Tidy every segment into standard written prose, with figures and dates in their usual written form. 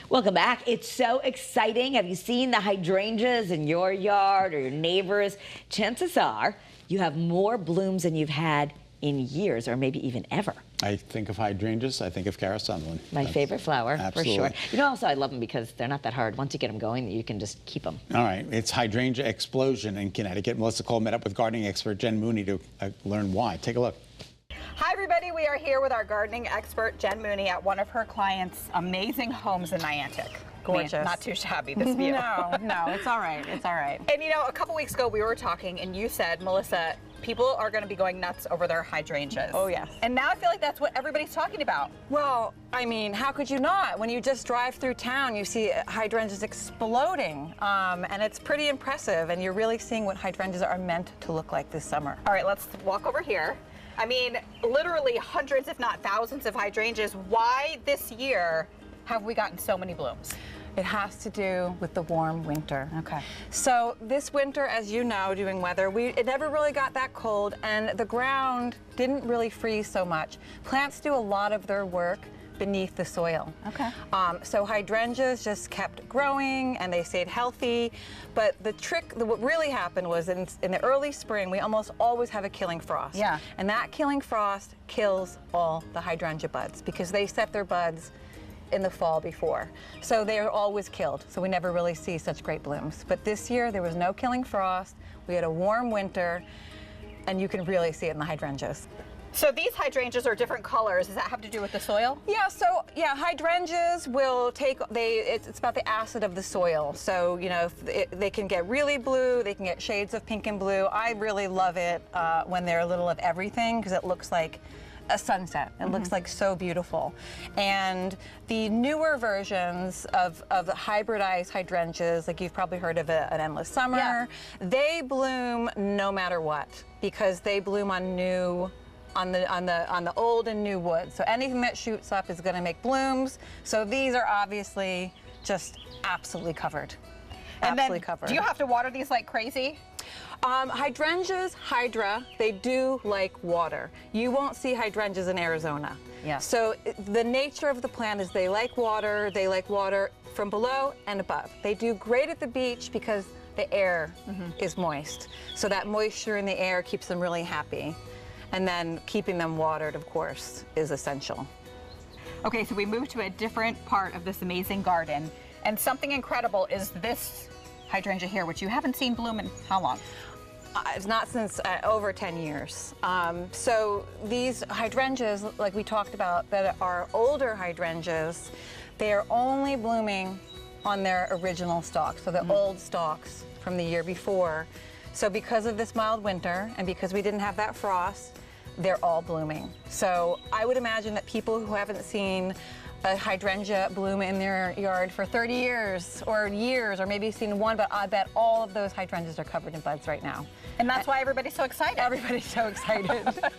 Welcome back. It's so exciting. Have you seen the hydrangeas in your yard or your neighbors? Chances are you have more blooms than you've had in years or maybe even ever. I think of hydrangeas, I think of carousel. My favorite flower, absolutely. for sure. You know, also I love them because they're not that hard. Once you get them going, you can just keep them. All right, it's hydrangea explosion in Connecticut. Melissa Cole met up with gardening expert Jen Mooney to learn why. Take a look. Hi everybody, we are here with our gardening expert Jen Mooney at one of her clients' amazing homes in Niantic. Gorgeous. Not too shabby, this view. No, it's all right. It's all right. And you know, a couple weeks ago we were talking and you said, Melissa, people are going to be going nuts over their hydrangeas. Oh, yes. And now I feel like that's what everybody's talking about. Well, I mean, how could you not? When you just drive through town, you see hydrangeas exploding, and it's pretty impressive, and you're really seeing what hydrangeas are meant to look like this summer. All right, let's walk over here. I mean, literally hundreds, if not thousands of hydrangeas. Why this year have we gotten so many blooms? It has to do with the warm winter. Okay. So this winter, as you know, doing weather, it never really got that cold, and the ground didn't really freeze so much. Plants do a lot of their work beneath the soil. Okay. So hydrangeas just kept growing and they stayed healthy. But the trick, what really happened was in the early spring, we almost always have a killing frost. Yeah. And that killing frost kills all the hydrangea buds because they set their buds in the fall before. So they are always killed. So we never really see such great blooms. But this year there was no killing frost. We had a warm winter and you can really see it in the hydrangeas. So these hydrangeas are different colors. Does that have to do with the soil? Yeah, so hydrangeas will take, it's about the acid of the soil. So, you know, they can get really blue, they can get shades of pink and blue. I really love it when they're a little of everything because it looks like a sunset. It looks like so beautiful. And the newer versions of the hybridized hydrangeas, like you've probably heard of an endless summer, they bloom no matter what because they bloom on the old and new wood. So anything that shoots up is going to make blooms. So these are obviously just absolutely covered. Absolutely covered. Do you have to water these like crazy? Hydrangeas, they do like water. You won't see hydrangeas in Arizona. Yeah. So the nature of the plant is they like water from below and above. They do great at the beach because the air is moist. So that moisture in the air keeps them really happy. And then keeping them watered, of course, is essential. Okay, so we moved to a different part of this amazing garden, and something incredible is this hydrangea here, which you haven't seen bloom in how long? It's not since over 10 years. So these hydrangeas, like we talked about, that are older hydrangeas, they are only blooming on their original stalks, so the old stalks from the year before. So because of this mild winter and because we didn't have that frost, they're all blooming. So I would imagine that people who haven't seen a hydrangea bloom in their yard for 30 years or maybe seen one, but I bet all of those hydrangeas are covered in buds right now. And that's why everybody's so excited. Everybody's so excited.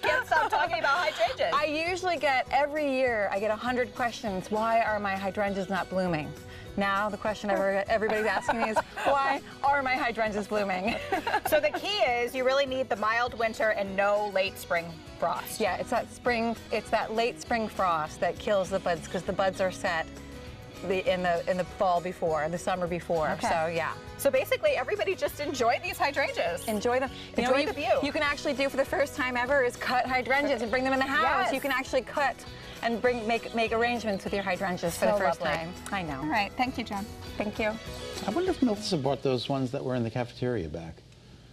Can't stop talking about hydrangeas. I usually get, every year, I get 100 questions. Why are my hydrangeas not blooming? Now the question everybody's asking me is, why are my hydrangeas blooming? So the key is you really need the mild winter and no late spring frost. Yeah, it's that late spring frost that kills the buds because the buds are set in the fall before, the summer before. Okay. So yeah. So basically everybody just enjoy these hydrangeas. Enjoy them. Enjoy the view. You can actually do for the first time ever is cut hydrangeas and bring them in the house. Yes. You can actually cut and make arrangements with your hydrangeas for the first time. I know. All right, thank you, Jen. Thank you. I wonder if Melissa brought those ones that were in the cafeteria back.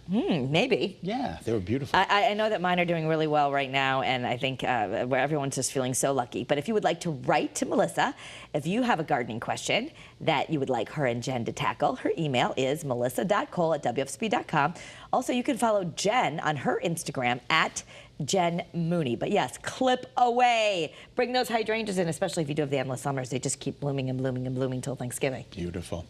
Maybe. Yeah, they were beautiful. I know that mine are doing really well right now, and I think where everyone's just feeling so lucky. But if you would like to write to Melissa, if you have a gardening question that you would like her and Jen to tackle, her email is melissa.cole@wfsb.com. Also, you can follow Jen on her Instagram at Jen Mooney. But yes, clip away. Bring those hydrangeas in, especially if you do have the endless summers. They just keep blooming and blooming and blooming till Thanksgiving. Beautiful.